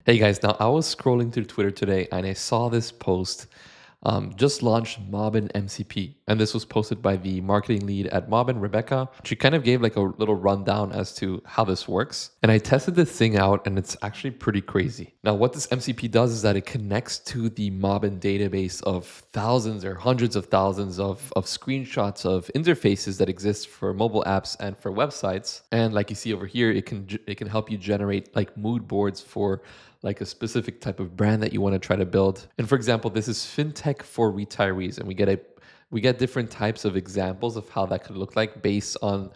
Hey guys, now I was scrolling through Twitter today and I saw this post just launched Mobbin MCP. And this was posted by the marketing lead at Mobbin, Rebecca. She kind of gave like a little rundown as to how this works. And I tested this thing out and it's actually pretty crazy. Now, what this MCP does is that it connects to the Mobbin database of thousands or hundreds of thousands of screenshots of interfaces that exist for mobile apps and for websites. And like you see over here, it can help you generate like mood boards for like a specific type of brand that you want to try to build. And for example, this is fintech for retirees, and we get different types of examples of how that could look like based on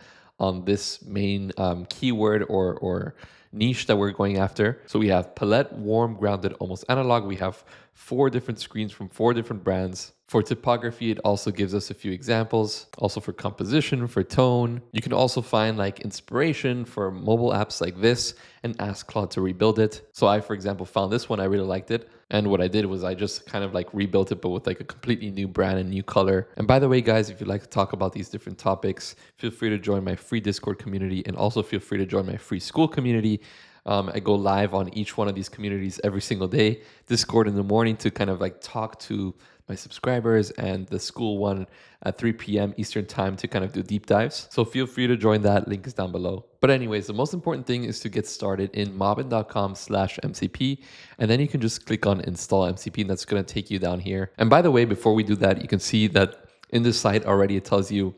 this main keyword or niche that we're going after. So we have palette, warm, grounded, almost analog. We have 4 different screens from 4 different brands. For typography, it also gives us a few examples. Also for composition, for tone. You can also find like inspiration for mobile apps like this and ask Claude to rebuild it. So I, for example, found this one. I really liked it. And what I did was I just kind of like rebuilt it, but with like a completely new brand and new color. And by the way, guys, if you'd like to talk about these different topics, feel free to join my free Discord community and also feel free to join my free school community. I go live on each one of these communities every single day. Discord in the morning to kind of like talk to my subscribers, and the school one at 3 p.m. Eastern time to kind of do deep dives. So feel free to join that. Link is down below. But anyways, the most important thing is to get started in mobbin.com/MCP. And then you can just click on install MCP and that's going to take you down here. And by the way, before we do that, you can see that in this site already, it tells you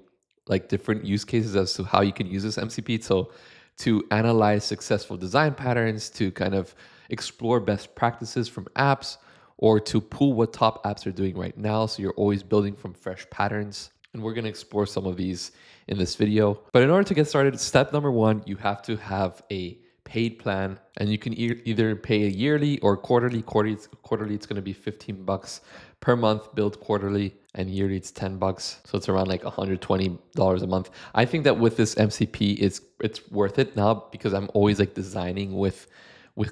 like different use cases as to how you can use this MCP. So to analyze successful design patterns, to kind of explore best practices from apps, or to pull what top apps are doing right now. So you're always building from fresh patterns. And we're going to explore some of these in this video. But in order to get started, step number 1, you have to have a paid plan, and you can either pay a yearly or quarterly. Quarterly, it's going to be $15 per month. Billed quarterly, and yearly it's $10. So it's around like $120 a month. I think that with this MCP, it's worth it now because I'm always like designing with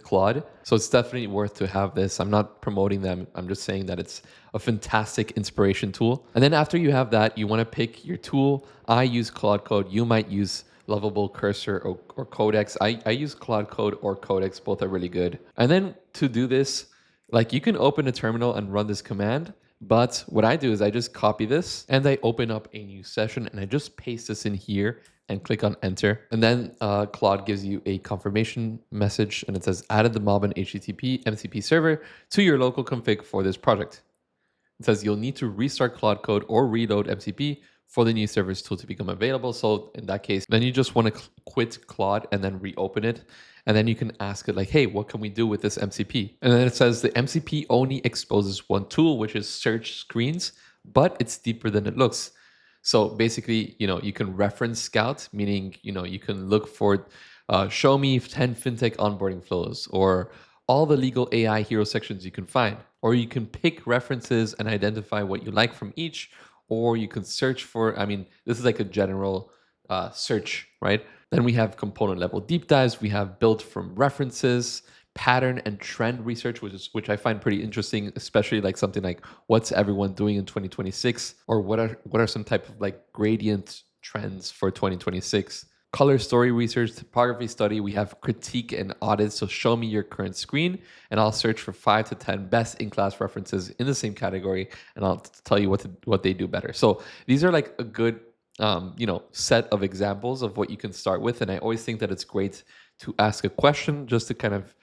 Claude. So it's definitely worth to have this. I'm not promoting them. I'm just saying that it's a fantastic inspiration tool. And then after you have that, you want to pick your tool. I use Claude Code. You might use Lovable, Cursor, or Codex. I use Claude Code or Codex. Both are really good. And then to do this, like you can open a terminal and run this command. But what I do is I just copy this and I open up a new session and I just paste this in here and click on enter. And then Claude gives you a confirmation message and it says added the Mobbin HTTP MCP server to your local config for this project. It says you'll need to restart Claude Code or reload MCP for the new service tool to become available. So in that case, then you just want to quit Claude and then reopen it. And then you can ask it like, hey, what can we do with this MCP? And then it says the MCP only exposes one tool, which is search screens, but it's deeper than it looks. So basically, you can reference Scout, meaning, you can look for show me 10 fintech onboarding flows or all the legal AI hero sections you can find, or you can pick references and identify what you like from each, or you can search for, this is like a general search, right? Then we have component level deep dives. We have built from references, pattern and trend research, which I find pretty interesting, especially like something like what's everyone doing in 2026, or what are some type of like gradient trends for 2026. Color story research, typography study. We have critique and audits. So show me your current screen and I'll search for 5 to 10 best in-class references in the same category and I'll tell you what they do better. So these are like a good set of examples of what you can start with. And I always think that it's great to ask a question just to kind of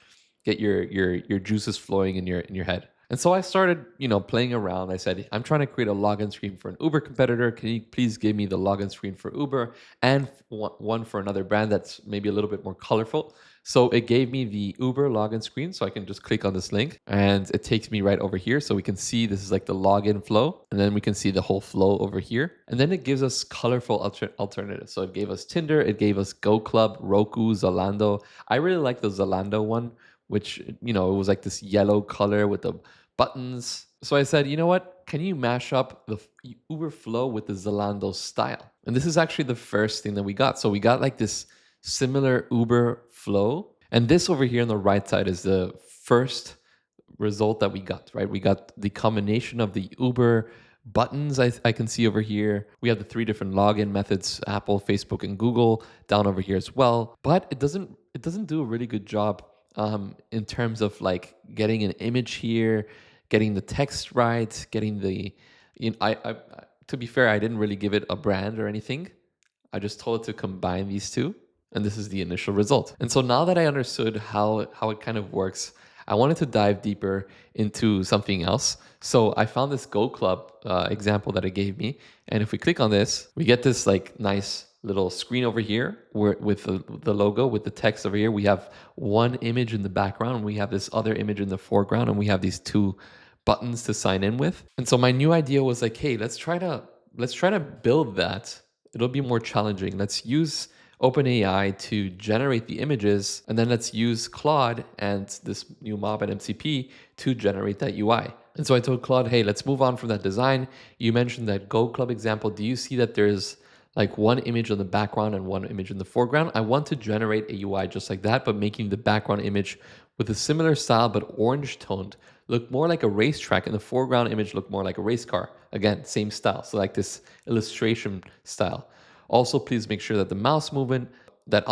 get your juices flowing in your head. And so I started, playing around. I said, I'm trying to create a login screen for an Uber competitor. Can you please give me the login screen for Uber and one for another brand that's maybe a little bit more colorful? So it gave me the Uber login screen. So I can just click on this link and it takes me right over here. So we can see this is like the login flow. And then we can see the whole flow over here. And then it gives us colorful alternatives. So it gave us Tinder. It gave us Go Club, Roku, Zalando. I really like the Zalando one, which, it was like this yellow color with the buttons. So I said, you know what? Can you mash up the Uber flow with the Zalando style? And this is actually the first thing that we got. So we got like this similar Uber flow. And this over here on the right side is the first result that we got, right? We got the combination of the Uber buttons I can see over here. We have the 3 different login methods, Apple, Facebook, and Google down over here as well. But it doesn't do a really good job in terms of like getting an image here, getting the text right, getting the, to be fair, I didn't really give it a brand or anything. I just told it to combine these two, and this is the initial result. And so now that I understood how it kind of works, I wanted to dive deeper into something else. So I found this Go Club example that it gave me, and if we click on this, we get this like nice little screen over here where with the logo, with the text over here. We have one image in the background, and we have this other image in the foreground, and we have these two buttons to sign in with. And so my new idea was like, hey, let's try to build that. It'll be more challenging. Let's use OpenAI to generate the images, and then let's use Claude and this new Mobbin MCP to generate that UI. And so I told Claude, hey, let's move on from that design. You mentioned that Go Club example. Do you see that there's like one image on the background and one image in the foreground? I want to generate a UI just like that, but making the background image with a similar style but orange toned look more like a racetrack, and the foreground image look more like a race car. Again, same style. So like this illustration style. Also, please make sure that on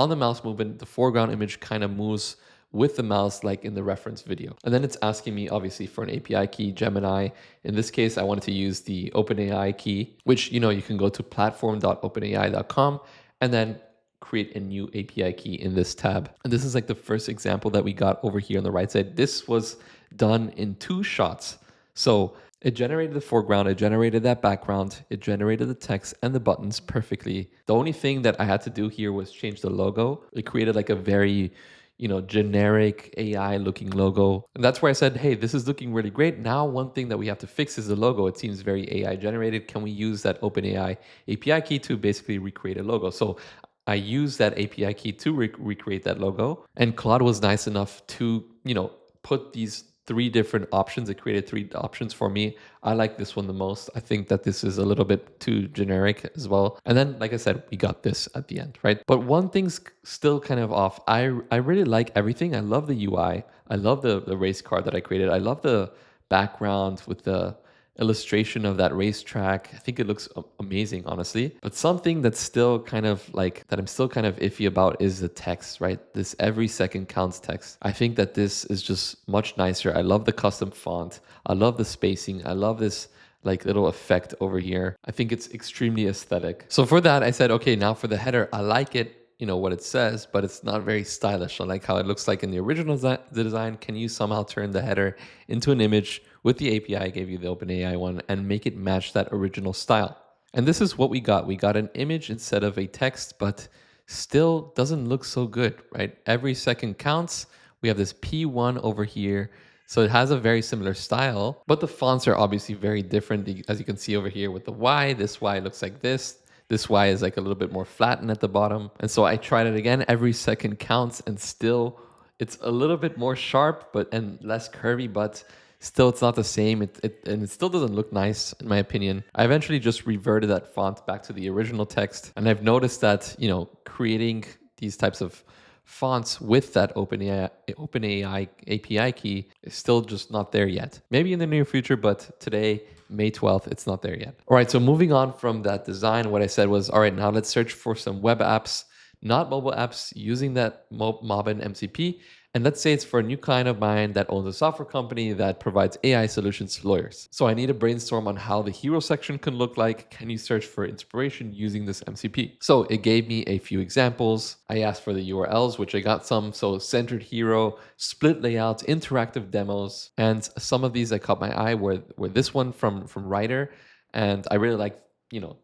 the mouse movement, the foreground image kind of moves with the mouse like in the reference video. And then it's asking me obviously for an API key, Gemini. In this case, I wanted to use the OpenAI key, which, you can go to platform.openai.com and then create a new API key in this tab. And this is like the first example that we got over here on the right side. This was done in 2 shots. So it generated the foreground, it generated that background, it generated the text and the buttons perfectly. The only thing that I had to do here was change the logo. It created like a very, generic AI looking logo. And that's where I said, hey, this is looking really great. Now, one thing that we have to fix is the logo. It seems very AI generated. Can we use that OpenAI API key to basically recreate a logo? So I used that API key to recreate that logo. And Claude was nice enough to, put these 3 different options. It created 3 options for me. I like this one the most. I think that this is a little bit too generic as well. And then, like I said, we got this at the end, right? But one thing's still kind of off. I really like everything. I love the UI. I love the race car that I created. I love the background with the illustration of that racetrack. I think it looks amazing, honestly. But something that's still kind of like that I'm still kind of iffy about is the text, right? This every second counts text. I think that this is just much nicer. I love the custom font. I love the spacing. I love this like little effect over here. I think it's extremely aesthetic. So for that, I said, okay, now for the header, I like it, what it says, but it's not very stylish. I like how it looks like in the original design. Can you somehow turn the header into an image with the API I gave you, the OpenAI one, and make it match that original style? And this is what we got. We got an image instead of a text, but still doesn't look so good, right? Every second counts. We have this P1 over here. So it has a very similar style, but the fonts are obviously very different. As you can see over here with the Y, this Y looks like this. This Y is like a little bit more flattened at the bottom. And so I tried it again. Every second counts, and still it's a little bit more sharp and less curvy, but still it's not the same. And it still doesn't look nice, in my opinion. I eventually just reverted that font back to the original text. And I've noticed that, creating these types of fonts with that OpenAI API key is still just not there yet. Maybe in the near future, but today, May 12th, it's not there yet. All right, so moving on from that design, what I said was, all right, now let's search for some web apps, not mobile apps, using that Mobbin MCP. And let's say it's for a new client of mine that owns a software company that provides AI solutions to lawyers. So I need to brainstorm on how the hero section can look like. Can you search for inspiration using this MCP? So it gave me a few examples. I asked for the URLs, which I got some. So centered hero, split layouts, interactive demos. And some of these that caught my eye were this one from Writer. And I really liked,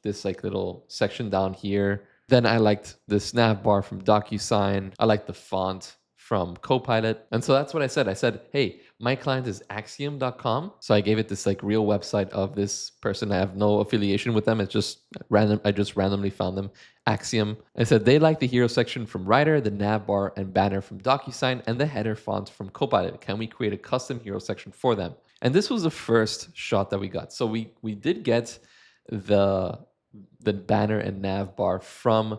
this like little section down here. Then I liked this navbar from DocuSign. I liked the font from Copilot. And so that's what I said. I said, hey, my client is axiom.com. So I gave it this like real website of this person. I have no affiliation with them. It's just random. I just randomly found them. Axiom. I said they like the hero section from Writer, the navbar and banner from DocuSign, and the header font from Copilot. Can we create a custom hero section for them? And this was the first shot that we got. So we did get the banner and nav bar from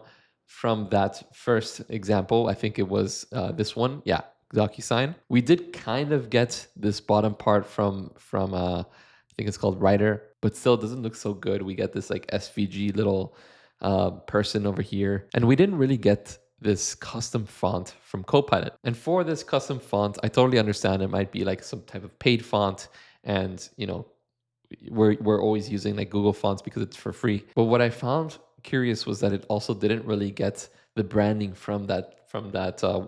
that first example. I think it was this one. Yeah, DocuSign. We did kind of get this bottom part from I think it's called Writer, but still doesn't look so good. We get this like SVG little person over here. And we didn't really get this custom font from Copilot. And for this custom font, I totally understand it might be like some type of paid font, and we're always using like Google Fonts because it's for free. But what I found curious was that it also didn't really get the branding from that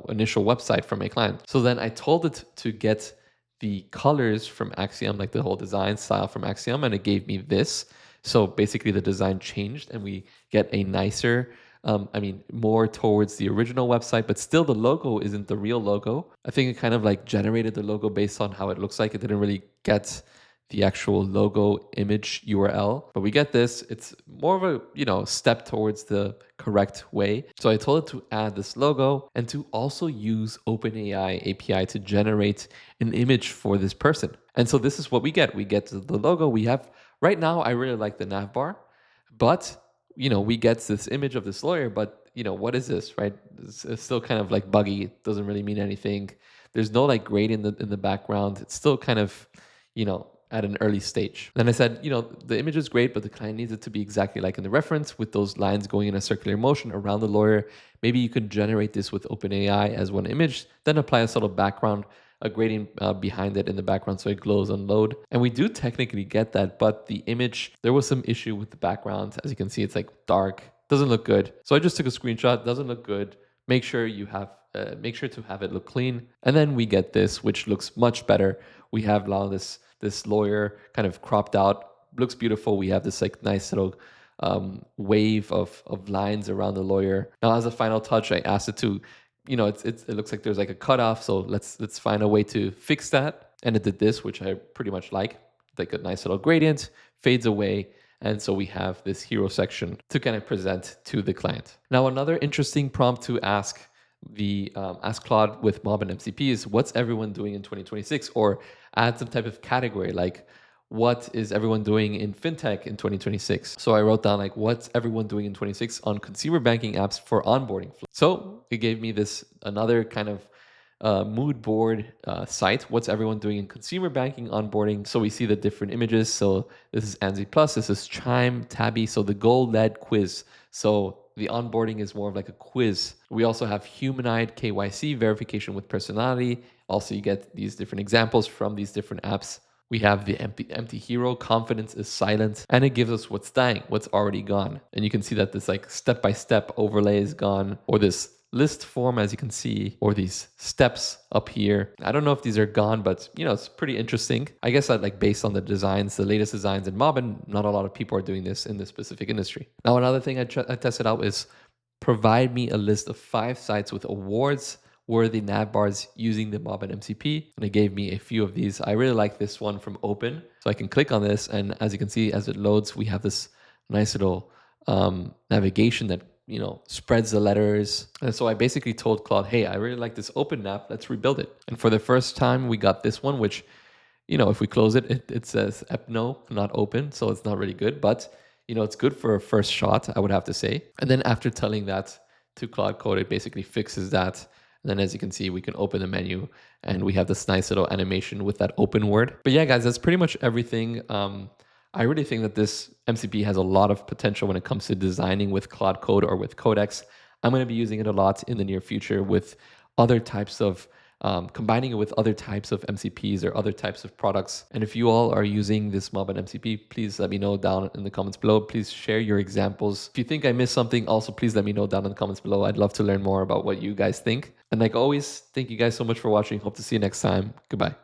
initial website from a client. So then I told it to get the colors from Axiom, like the whole design style from Axiom, and it gave me this. So basically the design changed and we get a nicer, more towards the original website, but still the logo isn't the real logo. I think it kind of like generated the logo based on how it looks like. It didn't really get the actual logo image URL, but we get this. It's more of a, step towards the correct way. So I told it to add this logo and to also use OpenAI API to generate an image for this person. And so this is what we get. We get the logo. We have right now, I really like the navbar, but we get this image of this lawyer, but what is this, right? It's still kind of like buggy. It doesn't really mean anything. There's no like grade in the background. It's still kind of, at an early stage. Then I said, the image is great, but the client needs it to be exactly like in the reference with those lines going in a circular motion around the lawyer. Maybe you could generate this with OpenAI as one image, then apply a subtle background, a grading behind it in the background so it glows on load. And we do technically get that, but the image, there was some issue with the background. As you can see, it's like dark, doesn't look good. So I just took a screenshot, doesn't look good. Make sure to have it look clean. And then we get this, which looks much better. We have now this lawyer kind of cropped out, looks beautiful. We have this like nice little wave of lines around the lawyer. Now, as a final touch, I asked it to, it looks like there's like a cutoff. So let's find a way to fix that. And it did this, which I pretty much like a nice little gradient, fades away. And so we have this hero section to kind of present to the client. Now, another interesting prompt to ask Claude with Mobbin MCP is what's everyone doing in 2026, or add some type of category like what is everyone doing in fintech in 2026. So I wrote down like what's everyone doing in 26 on consumer banking apps for onboarding. So it gave me another kind of mood board site. What's everyone doing in consumer banking onboarding? So we see the different images. So this is Anzi Plus, this is Chime, Tabby. So the goal-led quiz. So the onboarding is more of like a quiz. We also have humanoid KYC verification with personality. Also, you get these different examples from these different apps. We have the empty hero, confidence is silent, and it gives us what's dying, what's already gone. And you can see that this like step-by-step overlay is gone, or this list form, as you can see, or these steps up here. I don't know if these are gone, but it's pretty interesting. I guess that like based on the designs, the latest designs in Mobbin, not a lot of people are doing this in this specific industry. Now, another thing I tested out is provide me a list of 5 sites with awards worthy navbars using the Mobbin MCP. And it gave me a few of these. I really like this one from Open. So I can click on this, and as you can see, as it loads, we have this nice little navigation that spreads the letters. And so I basically told Claude, hey, I really like this open nav, let's rebuild it. And for the first time, we got this one, which, if we close it, it says epno, not open. So it's not really good, but it's good for a first shot, I would have to say. And then after telling that to Claude Code, it basically fixes that. And then as you can see, we can open the menu and we have this nice little animation with that open word. But yeah, guys, that's pretty much everything. I really think that this MCP has a lot of potential when it comes to designing with Claude Code or with Codex. I'm going to be using it a lot in the near future with other types of, combining it with other types of MCPs or other types of products. And if you all are using this Mobbin MCP, please let me know down in the comments below. Please share your examples. If you think I missed something, also please let me know down in the comments below. I'd love to learn more about what you guys think. And like always, thank you guys so much for watching. Hope to see you next time. Goodbye.